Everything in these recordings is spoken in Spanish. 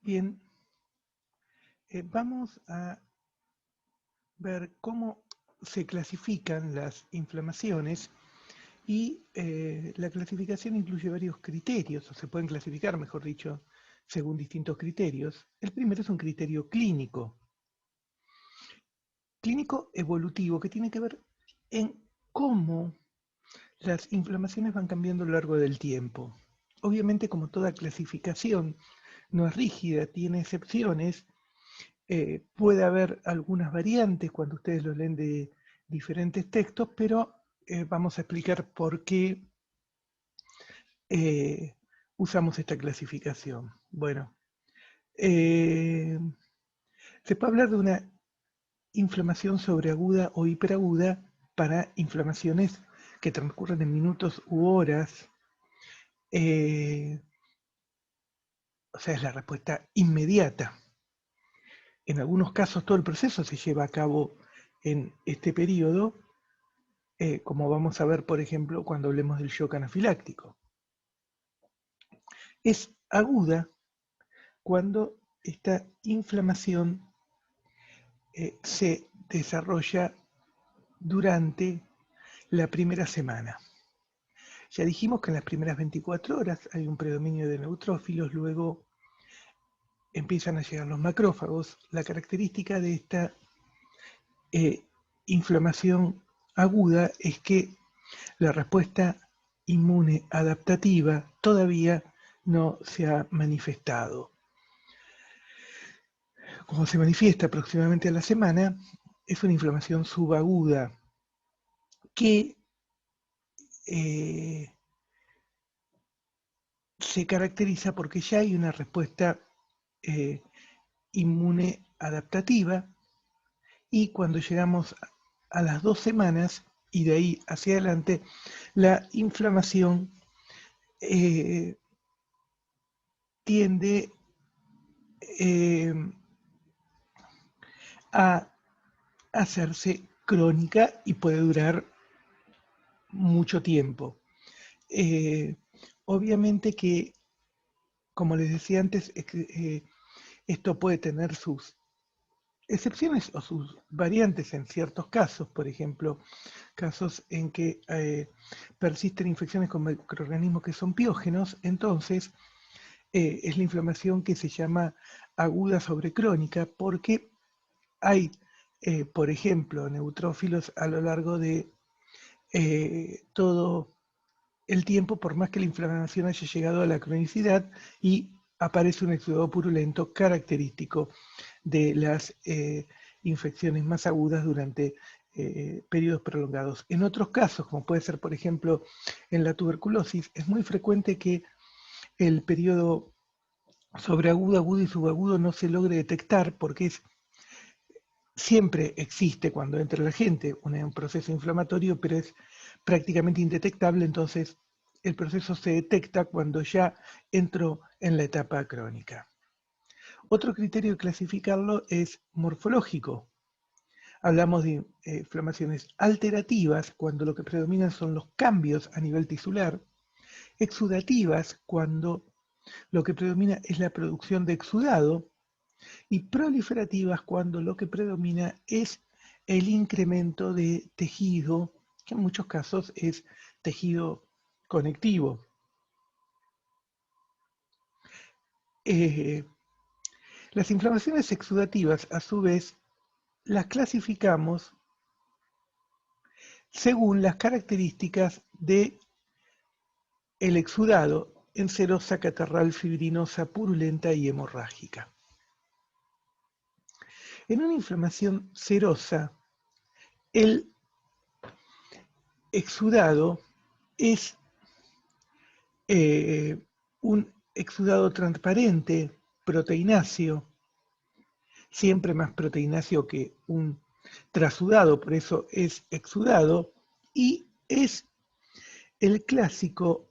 Bien, vamos a ver cómo se clasifican las inflamaciones y la clasificación incluye varios criterios, o se pueden clasificar, mejor dicho, según distintos criterios. El primero es un criterio clínico evolutivo, que tiene que ver en cómo las inflamaciones van cambiando a lo largo del tiempo. Obviamente, como toda clasificación no es rígida, tiene excepciones. Puede haber algunas variantes cuando ustedes lo leen de diferentes textos, pero vamos a explicar por qué usamos esta clasificación. Bueno, eh, se puede hablar de una inflamación sobreaguda o hiperaguda para inflamaciones que transcurren en minutos u horas. O sea, es la respuesta inmediata. En algunos casos todo el proceso se lleva a cabo en este periodo, como vamos a ver, por ejemplo, cuando hablemos del shock anafiláctico. Es aguda cuando esta inflamación se desarrolla durante la primera semana. Ya dijimos que en las primeras 24 horas hay un predominio de neutrófilos, luego empiezan a llegar los macrófagos. La característica de esta inflamación aguda es que la respuesta inmune adaptativa todavía no se ha manifestado. Como se manifiesta aproximadamente a la semana, es una inflamación subaguda que se caracteriza porque ya hay una respuesta inmune adaptativa, y cuando llegamos a las 2 semanas y de ahí hacia adelante, la inflamación tiende a hacerse crónica y puede durar mucho tiempo. Obviamente que, como les decía antes, esto puede tener sus excepciones o sus variantes en ciertos casos, por ejemplo, casos en que persisten infecciones con microorganismos que son piógenos. Entonces es la inflamación que se llama aguda sobre crónica, porque hay, por ejemplo, neutrófilos a lo largo de todo el tiempo, por más que la inflamación haya llegado a la cronicidad, y aparece un exudado purulento característico de las infecciones más agudas durante periodos prolongados. En otros casos, como puede ser por ejemplo en la tuberculosis, es muy frecuente que el periodo sobreagudo, agudo y subagudo no se logre detectar, porque siempre existe cuando entra la gente un proceso inflamatorio, pero es prácticamente indetectable. Entonces el proceso se detecta cuando ya entró en la etapa crónica. Otro criterio de clasificarlo es morfológico. Hablamos de inflamaciones alterativas cuando lo que predominan son los cambios a nivel tisular, exudativas cuando lo que predomina es la producción de exudado, y proliferativas cuando lo que predomina es el incremento de tejido, que en muchos casos es tejido conectivo. Las inflamaciones exudativas, a su vez, las clasificamos según las características de el exudado en serosa, catarral, fibrinosa, purulenta y hemorrágica. En una inflamación serosa, el exudado es un exudado transparente, proteináceo, siempre más proteináceo que un trasudado, por eso es exudado, y es el clásico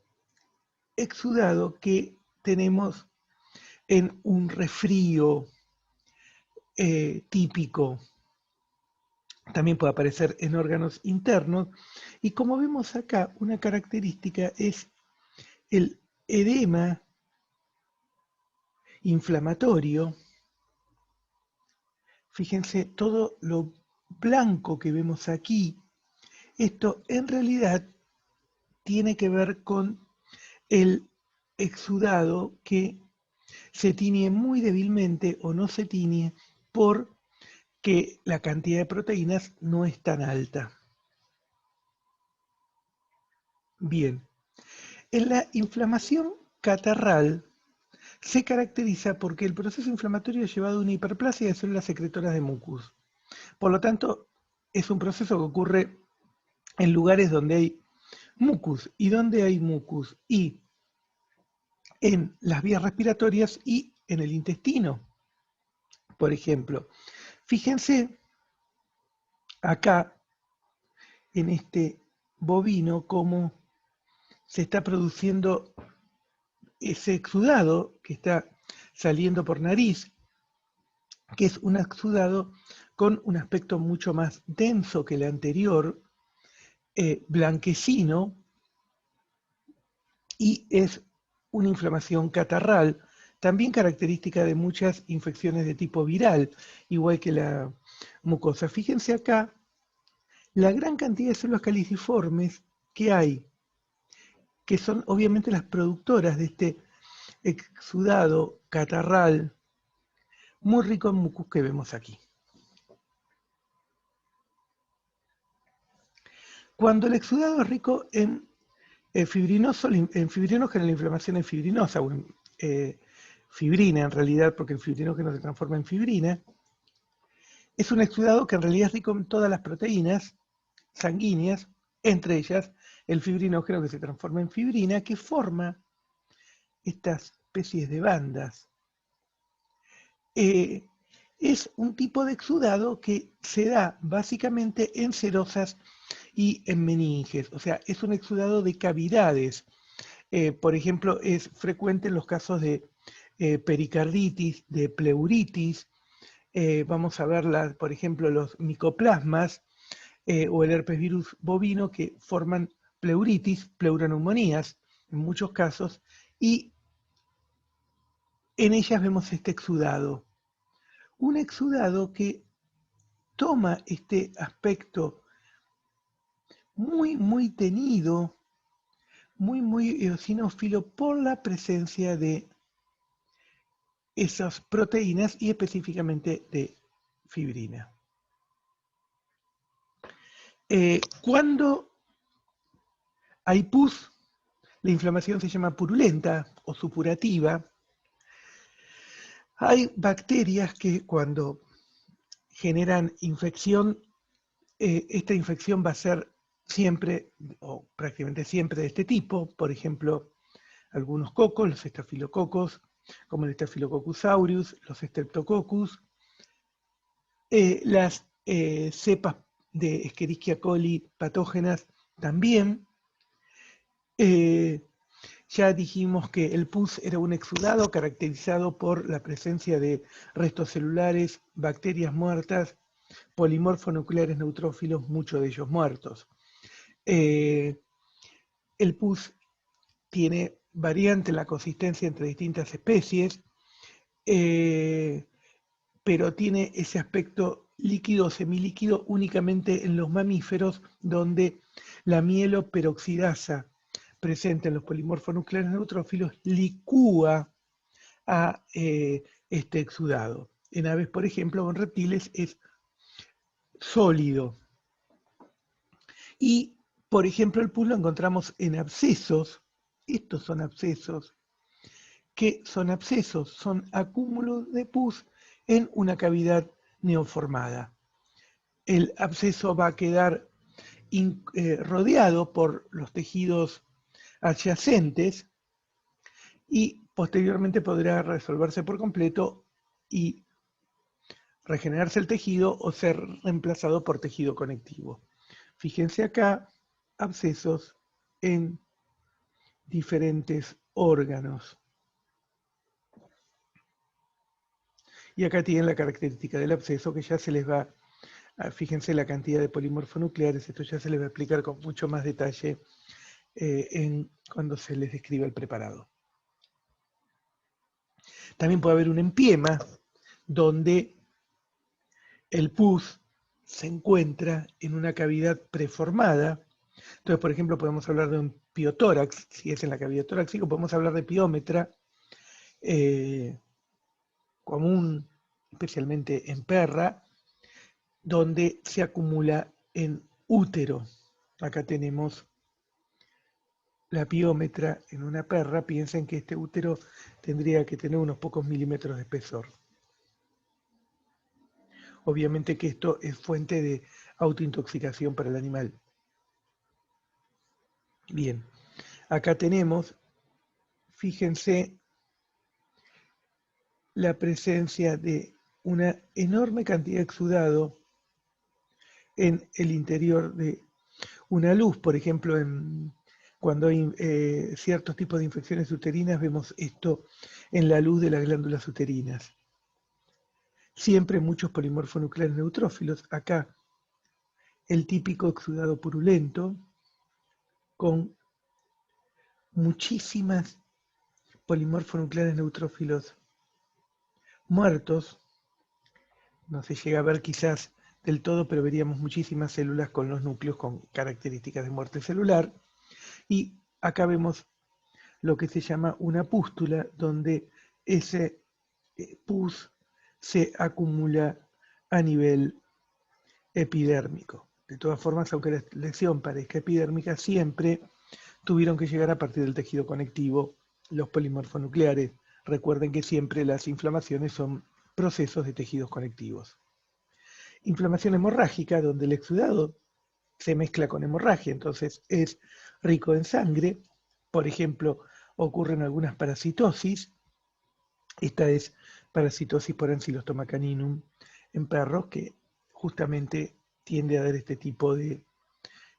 exudado que tenemos en un resfrío típico. También puede aparecer en órganos internos, y como vemos acá, una característica es el edema inflamatorio, fíjense todo lo blanco que vemos aquí, esto en realidad tiene que ver con el exudado que se tiñe muy débilmente o no se tiñe porque la cantidad de proteínas no es tan alta. Bien, en la inflamación catarral se caracteriza porque el proceso inflamatorio ha llevado a una hiperplasia de células secretoras de mucus. Por lo tanto, es un proceso que ocurre en lugares donde hay mucus. ¿Y donde hay mucus? Y en las vías respiratorias y en el intestino. Por ejemplo, fíjense acá en este bovino cómo se está produciendo ese exudado que está saliendo por nariz, que es un exudado con un aspecto mucho más denso que el anterior, blanquecino, y es una inflamación catarral, también característica de muchas infecciones de tipo viral, igual que la mucosa. Fíjense acá la gran cantidad de células caliciformes que hay, que son obviamente las productoras de este exudado catarral muy rico en mucus que vemos aquí. Cuando el exudado es rico en fibrinos, que la inflamación es fibrinosa, o en fibrina en realidad, porque el fibrinógeno se transforma en fibrina, es un exudado que en realidad es rico en todas las proteínas sanguíneas, entre ellas el fibrinógeno que se transforma en fibrina, que forma estas especies de bandas. Es un tipo de exudado que se da básicamente en serosas y en meninges, o sea, es un exudado de cavidades. Por ejemplo, es frecuente en los casos de pericarditis, de pleuritis. Vamos a ver, por ejemplo, los micoplasmas o el herpes virus bovino que forman pleuritis, pleuroneumonías en muchos casos, y en ellas vemos este exudado. Un exudado que toma este aspecto muy tenido, muy eosinófilo por la presencia de esas proteínas y específicamente de fibrina. Cuando hay pus, la inflamación se llama purulenta o supurativa. Hay bacterias que cuando generan infección, esta infección va a ser siempre o prácticamente siempre de este tipo, por ejemplo, algunos cocos, los estafilococos, como el Staphylococcus aureus, los Streptococcus, las cepas de Escherichia coli patógenas también. Ya dijimos que el pus era un exudado caracterizado por la presencia de restos celulares, bacterias muertas, polimorfonucleares neutrófilos, muchos de ellos muertos. El pus tiene variante en la consistencia entre distintas especies, pero tiene ese aspecto líquido o semilíquido únicamente en los mamíferos, donde la mieloperoxidasa presente en los polimorfonucleares neutrófilos licúa a este exudado. En aves, por ejemplo, o en reptiles es sólido. Y, por ejemplo, el pus lo encontramos en abscesos. Estos son abscesos. ¿Qué son abscesos? Son acúmulos de pus en una cavidad neoformada. El absceso va a quedar rodeado por los tejidos adyacentes y posteriormente podrá resolverse por completo y regenerarse el tejido o ser reemplazado por tejido conectivo. Fíjense acá, abscesos en diferentes órganos. Y acá tienen la característica del absceso que ya se les va, fíjense la cantidad de polimorfonucleares, esto ya se les va a explicar con mucho más detalle cuando se les describa el preparado. También puede haber un empiema, donde el pus se encuentra en una cavidad preformada. Entonces, por ejemplo, podemos hablar de un piotórax, si es en la cavidad torácica, o podemos hablar de piómetra, común, especialmente en perra, donde se acumula en útero. Acá tenemos la piómetra en una perra. Piensen que este útero tendría que tener unos pocos milímetros de espesor. Obviamente que esto es fuente de autointoxicación para el animal. Bien, acá tenemos, fíjense, la presencia de una enorme cantidad de exudado en el interior de una luz. Por ejemplo, cuando hay ciertos tipos de infecciones uterinas, vemos esto en la luz de las glándulas uterinas. Siempre muchos polimorfonucleares neutrófilos. Acá el típico exudado purulento con muchísimas polimorfonucleares neutrófilos muertos. No se llega a ver quizás del todo, pero veríamos muchísimas células con los núcleos con características de muerte celular. Y acá vemos lo que se llama una pústula, donde ese pus se acumula a nivel epidérmico. De todas formas, aunque la lesión parezca epidérmica, siempre tuvieron que llegar a partir del tejido conectivo los polimorfonucleares. Recuerden que siempre las inflamaciones son procesos de tejidos conectivos. Inflamación hemorrágica, donde el exudado se mezcla con hemorragia, entonces es rico en sangre. Por ejemplo, ocurren algunas parasitosis. Esta es parasitosis por Ancylostoma caninum en perros, que justamente tiende a dar este tipo de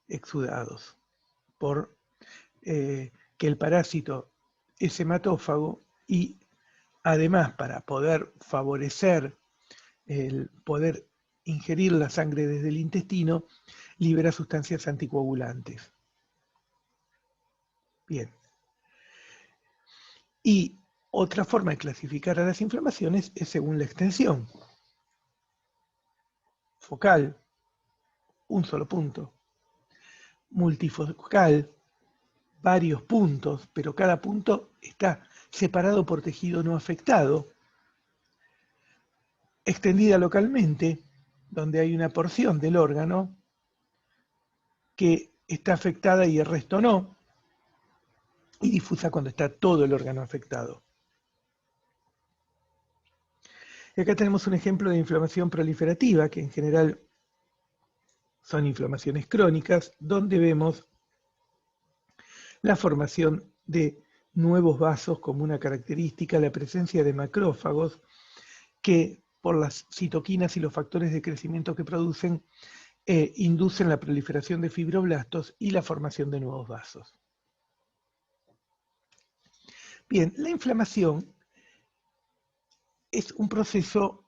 exudados, por que el parásito es hematófago y además, para poder favorecer el poder ingerir la sangre desde el intestino, libera sustancias anticoagulantes. Bien. Y otra forma de clasificar a las inflamaciones es según la extensión. Focal, un solo punto. Multifocal, varios puntos, pero cada punto está separado por tejido no afectado. Extendida localmente, donde hay una porción del órgano que está afectada y el resto no, y difusa cuando está todo el órgano afectado. Y acá tenemos un ejemplo de inflamación proliferativa, que en general son inflamaciones crónicas, donde vemos la formación de nuevos vasos como una característica, la presencia de macrófagos que por las citoquinas y los factores de crecimiento que producen, inducen la proliferación de fibroblastos y la formación de nuevos vasos. Bien, la inflamación es un proceso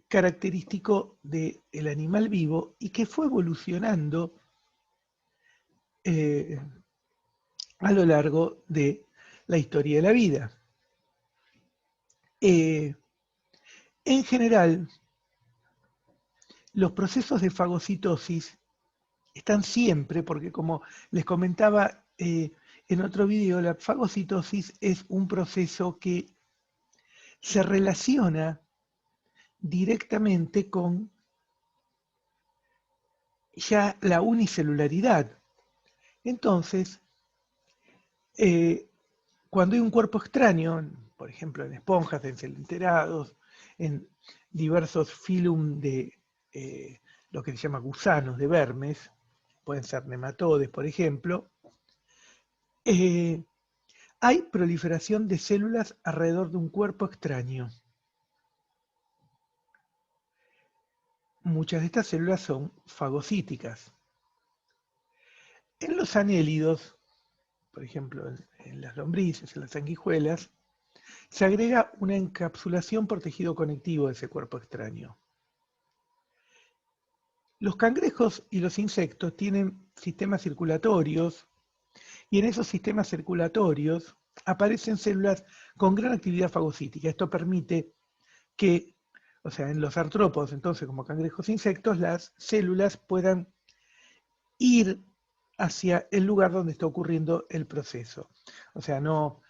característico del animal vivo y que fue evolucionando a lo largo de la historia de la vida. En general, los procesos de fagocitosis están siempre, porque como les comentaba en otro video, la fagocitosis es un proceso que se relaciona directamente con ya la unicelularidad. Entonces, cuando hay un cuerpo extraño, por ejemplo en esponjas, en celenterados, en diversos filum de lo que se llama gusanos de vermes, pueden ser nematodes, por ejemplo, hay proliferación de células alrededor de un cuerpo extraño. Muchas de estas células son fagocíticas. En los anélidos, por ejemplo en las lombrices, en las sanguijuelas, se agrega una encapsulación por tejido conectivo de ese cuerpo extraño. Los cangrejos y los insectos tienen sistemas circulatorios y en esos sistemas circulatorios aparecen células con gran actividad fagocítica. Esto permite que, o sea, en los artrópodos, entonces, como cangrejos e insectos, las células puedan ir hacia el lugar donde está ocurriendo el proceso. O sea, no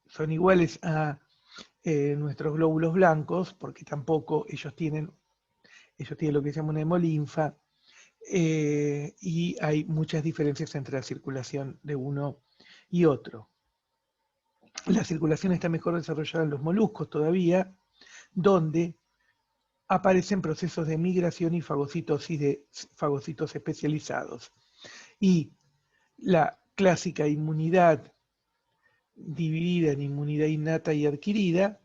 son iguales a nuestros glóbulos blancos, porque tampoco ellos tienen lo que se llama una hemolinfa, y hay muchas diferencias entre la circulación de uno y otro. La circulación está mejor desarrollada en los moluscos todavía, donde aparecen procesos de migración y fagocitosis de fagocitos especializados. Y la clásica inmunidad dividida en inmunidad innata y adquirida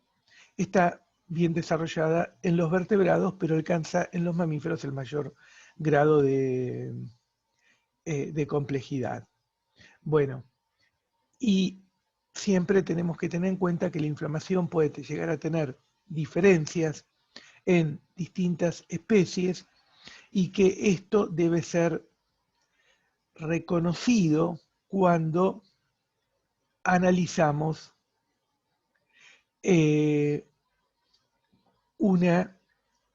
está bien desarrollada en los vertebrados, pero alcanza en los mamíferos el mayor grado de complejidad. Bueno, y siempre tenemos que tener en cuenta que la inflamación puede llegar a tener diferencias en distintas especies y que esto debe ser reconocido cuando analizamos una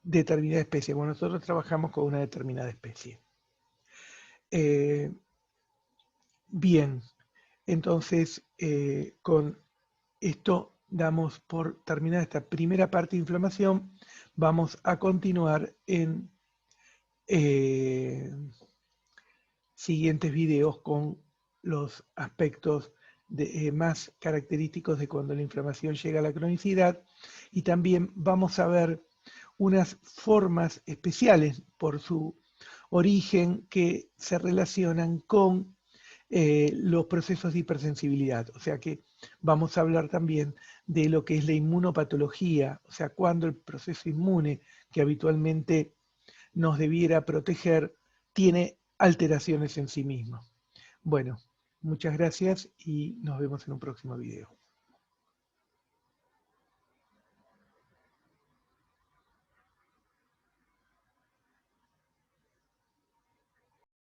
determinada especie. Bueno, nosotros trabajamos con una determinada especie. Bien, entonces con esto damos por terminada esta primera parte de inflamación. Vamos a continuar en siguientes videos con los aspectos más característicos de cuando la inflamación llega a la cronicidad, y también vamos a ver unas formas especiales por su origen que se relacionan con los procesos de hipersensibilidad. O sea que vamos a hablar también de lo que es la inmunopatología, o sea, cuando el proceso inmune que habitualmente nos debiera proteger tiene alteraciones en sí mismo. Bueno, muchas gracias y nos vemos en un próximo video.